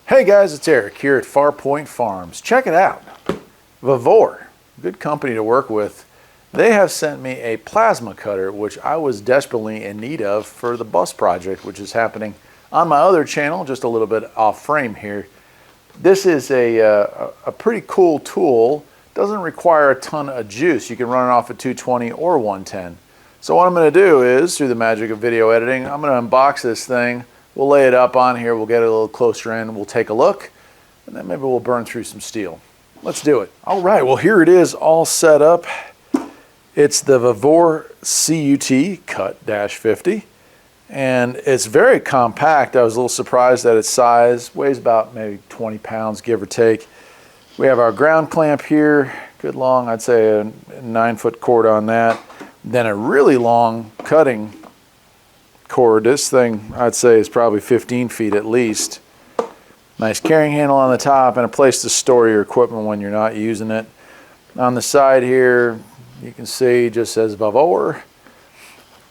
Hey guys, it's Eric here at Farpoint Farms. Check it out. Vevor, good company to work with. They have sent me a plasma cutter, which I was desperately in need of for the bus project, which is happening on my other channel, just a little bit off frame here. This is a pretty cool tool. Doesn't require a ton of juice. You can run it off at 220 or 110. So what I'm going to do is, through the magic of video editing, I'm going to unbox this thing. We'll lay it up on here, we'll get it a little closer in, we'll take a look, and then maybe we'll burn through some steel. Let's do it. All right, well here it is all set up. It's the Vevor CUT Cut-50, and it's very compact. I was a little surprised at its size. Weighs about maybe 20 pounds, give or take. We have our ground clamp here, good long, I'd say a 9-foot cord on that. Then a really long cutting cord. This thing I'd say is probably 15 feet at least. Nice carrying handle on the top and a place to store your equipment when you're not using it. On the side here you can see it just says Vevor,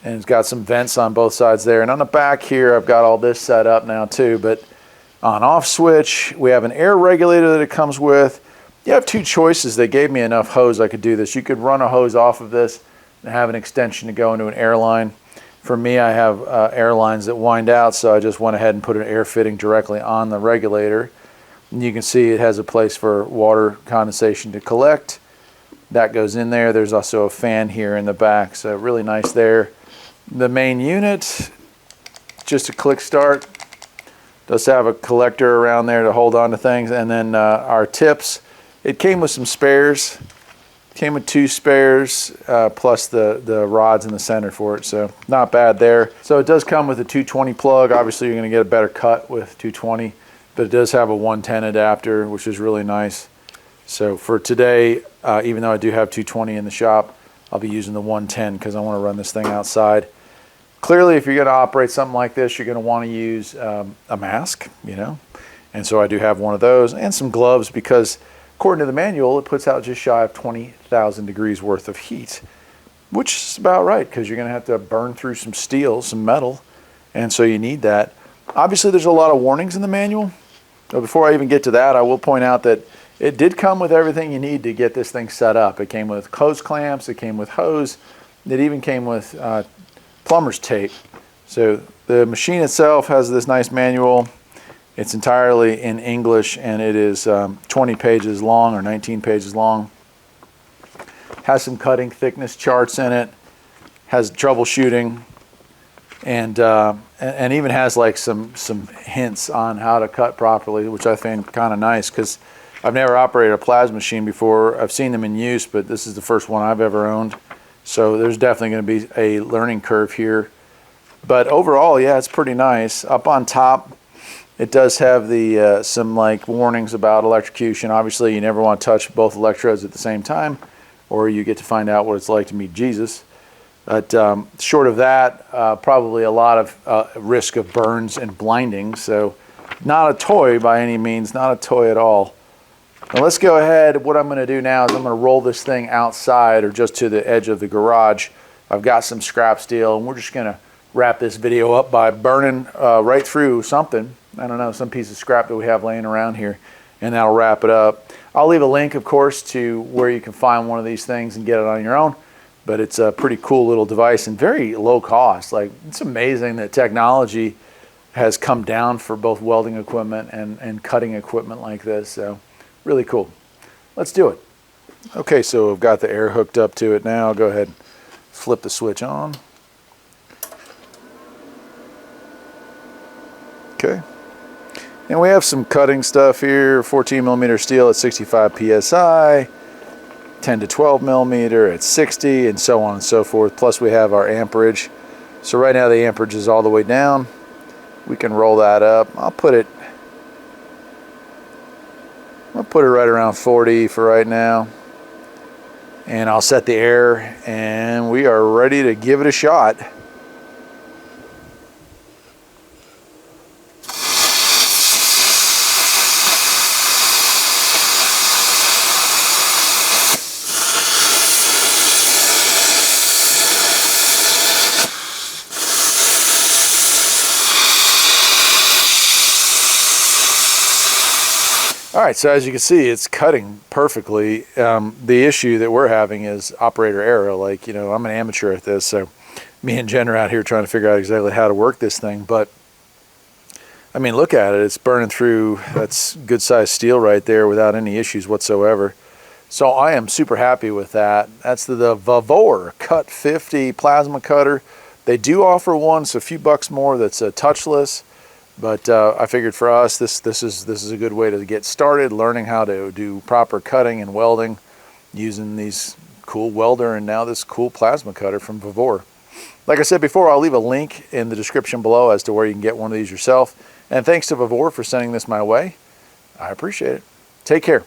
and it's got some vents on both sides there. And on the back here I've got all this set up now too, but on off switch we have an air regulator that it comes with. You have two choices. They gave me enough hose I could do this. You could run a hose off of this and have an extension to go into an air line. For me, I have air lines that wind out, so I just went ahead and put an air fitting directly on the regulator. And you can see it has a place for water condensation to collect. That goes in there. There's also a fan here in the back, so really nice there. The main unit, just a click start, does have a collector around there to hold on to things. And then our tips, it came with some spares. Came with 2 spares plus the rods in the center for it, so not bad there. So it does come with a 220 plug. Obviously you're going to get a better cut with 220, but it does have a 110 adapter, which is really nice. So for today, even though I do have 220 in the shop, I'll be using the 110 because I want to run this thing outside. Clearly, if you're going to operate something like this, you're going to want to use a mask, you know, and so I do have one of those and some gloves because according to the manual, it puts out just shy of 20,000 degrees worth of heat, which is about right because you're going to have to burn through some steel, some metal, and so you need that. Obviously, there's a lot of warnings in the manual, but before I even get to that, I will point out that it did come with everything you need to get this thing set up. It came with hose clamps, it came with hose, it even came with plumber's tape. So the machine itself has this nice manual. It's entirely in English, and it is 20 pages long or 19 pages long. Has some cutting thickness charts in it. Has troubleshooting, and even has like some hints on how to cut properly, which I think kind of nice because I've never operated a plasma machine before. I've seen them in use, but this is the first one I've ever owned. So there's definitely going to be a learning curve here. But overall, yeah, it's pretty nice. Up on top, it does have the some like warnings about electrocution. Obviously, you never want to touch both electrodes at the same time, or you get to find out what it's like to meet Jesus. But short of that, probably a lot of risk of burns and blinding. So not a toy by any means, not a toy at all. Now let's go ahead. What I'm going to do now is I'm going to roll this thing outside or just to the edge of the garage. I've got some scrap steel, and we're just going to wrap this video up by burning right through something. I don't know, some piece of scrap that we have laying around here, and that'll wrap it up. I'll leave a link, of course, to where you can find one of these things and get it on your own, but it's a pretty cool little device and very low cost. Like, it's amazing that technology has come down for both welding equipment and cutting equipment like this, so really cool. Let's do it. Okay, so I've got the air hooked up to it now. I'll go ahead and flip the switch on. Okay. And we have some cutting stuff here, 14mm steel at 65 psi, 10 to 12mm at 60, and so on and so forth. Plus we have our amperage. So right now the amperage is all the way down. We can roll that up. I'll put it right around 40 for right now. And I'll set the air, and we are ready to give it a shot. All right, so as you can see, it's cutting perfectly. The issue that we're having is operator error. Like, you know, I'm an amateur at this, so me and Jen are out here trying to figure out exactly how to work this thing. But, I mean, look at it. It's burning through. That's good sized steel right there without any issues whatsoever. So I am super happy with that. That's the Vevor Cut 50 plasma cutter. They do offer one, it's a few bucks more, that's touchless. But I figured for us, this is a good way to get started, learning how to do proper cutting and welding using these cool welder and now this cool plasma cutter from Vevor. Like I said before, I'll leave a link in the description below as to where you can get one of these yourself. And thanks to Vevor for sending this my way. I appreciate it. Take care.